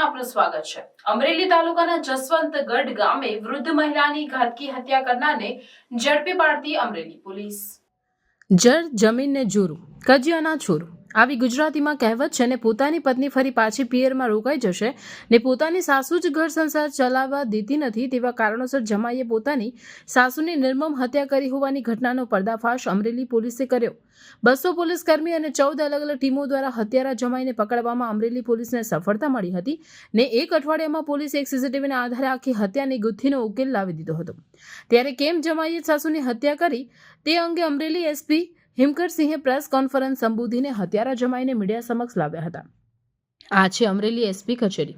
ન્યૂઝમાં આપનું સ્વાગત છે। અમરેલી તાલુકાના જસવંતગઢ ગામે વૃદ્ધ મહિલાની ઘાતકી હત્યા કરનારને ઝડપી પાડતી અમરેલી પોલીસ। જળ જમીનને જોરું કજિયાના છોરું આવી ગુજરાતીમાં કહેવત છે ને પોતાની પત્ની ફરી પાછી પિયરમાં રોકાઈ જશે ને પોતાની સાસુ જ ઘર સંસાર ચલાવવા દેતી નથી તેવા કારણોસર જમાઈએ પોતાની સાસુની નિર્મમ હત્યા કરી હોવાની ઘટનાનો પર્દાફાશ અમરેલી પોલીસે કર્યો। 200 પોલીસ કર્મી અને 14 અલગ અલગ ટીમો દ્વારા હત્યારા જમાઈને પકડવામાં અમરેલી પોલીસને સફળતા મળી હતી ને એક અઠવાડિયામાં પોલીસે એક સીસીટીવીના આધારે આખી હત્યાની ગુથ્થીનો ઉકેલ લાવી દીધો હતો। ત્યારે કેમ જમાઈએ સાસુની હત્યા કરી તે અંગે અમરેલી એસપી હિમકરસિંહે પ્રેસ કોન્ફરન્સ સંબોધીને હત્યારા જમાઈને મીડિયા સમક્ષ લાવ્યા હતા। આ છે અમરેલી એસપી કચેરી।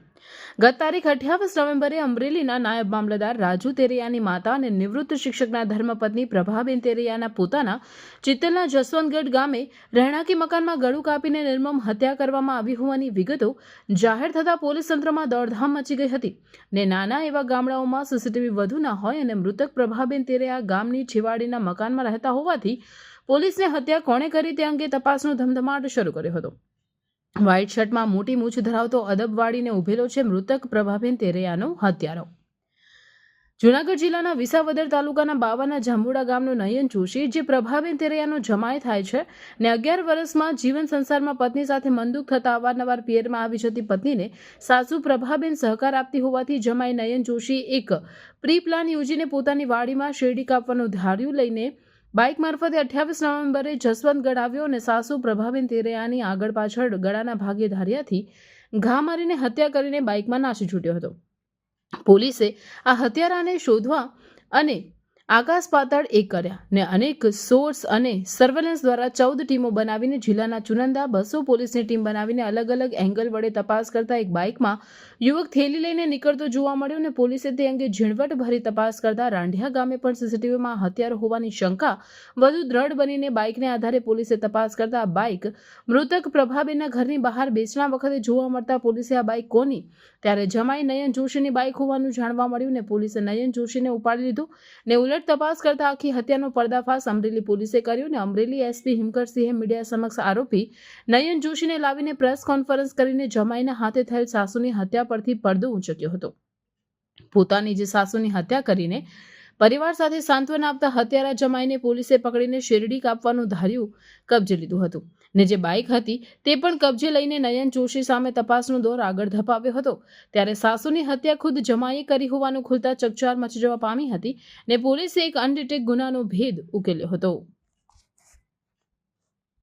ગત તારીખ 28 નવેમ્બરે અમરેલીના નાયબ મામલતદાર રાજુ તેરૈયાની માતા અને નિવૃત્ત શિક્ષકના ધર્મપત્ની પ્રભાબેન તેરૈયાના પોતાના ચિત્તલના જસવંતગઢ ગામે રહેણાંકી મકાનમાં ગળું કાપીને નિર્મમ હત્યા કરવામાં આવી હોવાની વિગતો જાહેર થતાં પોલીસ તંત્રમાં દોડધામ મચી ગઈ હતી ને નાના એવા ગામડાઓમાં સીસીટીવી વધુ ના હોય અને મૃતક પ્રભાબેન તેરૈયા ગામની છેવાડીના મકાનમાં રહેતા હોવાથી પોલીસને હત્યા કોણે કરી તે અંગે તપાસનો ધમધમાટ શરૂ કર્યો હતો। વ્હાઇટ શર્ટમાં મોટી મૂછ ધરાવતો અદબ વાળીને ઉભેલો છે મૃતક પ્રભાબેન તેરૈયાનો હત્યારો। જૂનાગઢ જિલ્લાના વિસાવદર તાલુકાના બાવાના જાંબુડા ગામનો નયન જોશી જે પ્રભાબેન તેરૈયાનો જમાઈ થાય છે ને 11 વર્ષમાં જીવન સંસારમાં પત્ની સાથે મનદુખ થતા અવારનવાર પિયરમાં આવી જતી પત્નીને સાસુ પ્રભાબેન સહકાર આપતી હોવાથી જમાઈ નયન જોશી એક પ્રી પ્લાન યોજીને પોતાની વાડીમાં શેરડી કાપવાનું ધાર્યું લઈને બાઇક મારફતે 28 નવેમ્બરે જસવંતગઢ આવ્યો અને સાસુ પ્રભાબેન તેરૈયાની આગળ પાછળ ગળાના ભાગે ધારિયાથી ઘા મારીને હત્યા કરીને બાઇકમાં નાસી છૂટ્યો હતો। પોલીસે આ હત્યારાને શોધવા અને આકાશ પાતાળ એક કર્યા ને અનેક સોર્સ અને સર્વેલન્સ દ્વારા 14 ટીમો બનાવીને જિલ્લાના ચુનંદા 200 પોલીસની ટીમ બનાવીને અલગ અલગ એંગલ વડે તપાસ કરતા એક બાઇકમાં યુવક થેલી લઈને નીકળતો જોવા મળ્યો અને પોલીસે તે અંગે ઝીણવટભરી તપાસ કરતા રાંઢિયા ગામે પણ સીસીટીવીમાં હત્યારો હોવાની શંકા વધુ દ્રઢ બનીને બાઇકને આધારે પોલીસે તપાસ કરતા બાઇક મૃતક પ્રભાબેનના ઘરની બહાર બેસણા વખતે જોવા મળતા પોલીસે આ બાઇક કોની ત્યારે જમાઈ નયન જોશીની બાઇક હોવાનું જાણવા મળ્યું ને પોલીસે નયન જોશીને ઉપાડી લીધું ને ઉલટ તપાસ કરતા આખી હત્યાનો પર્દાફાશ અમરેલી પોલીસે કર્યો ને અમરેલી એસપી હિમકરસિંહે મીડિયા સમક્ષ આરોપી નયન જોશીને લાવીને પ્રેસ કોન્ફરન્સ કરીને જમાઈના હાથે થયેલ સાસુની હત્યા પરથી પડદો ઊંચક્યો હતો। પોતાની જે સાસુની હત્યા કરીને પરિવાર સાથે સાંત્વના આપતા હત્યારા જમાઈને પોલીસે પકડીને શેરડી કાપવાનું ધાર્યું કબજે લીધું હતું ને જે બાઇક હતી તે પણ કબજે લઈને નયન જોશી સામે તપાસનો દોર આગળ ધપાવ્યો હતો। ત્યારે સાસુની હત્યા ખુદ જમાઈએ કરી હોવાનું ખુલતા ચકચાર મચી જવા પામી હતી ને પોલીસે એક અનડિટેક્ટ ગુનાનો ભેદ ઉકેલ્યો હતો।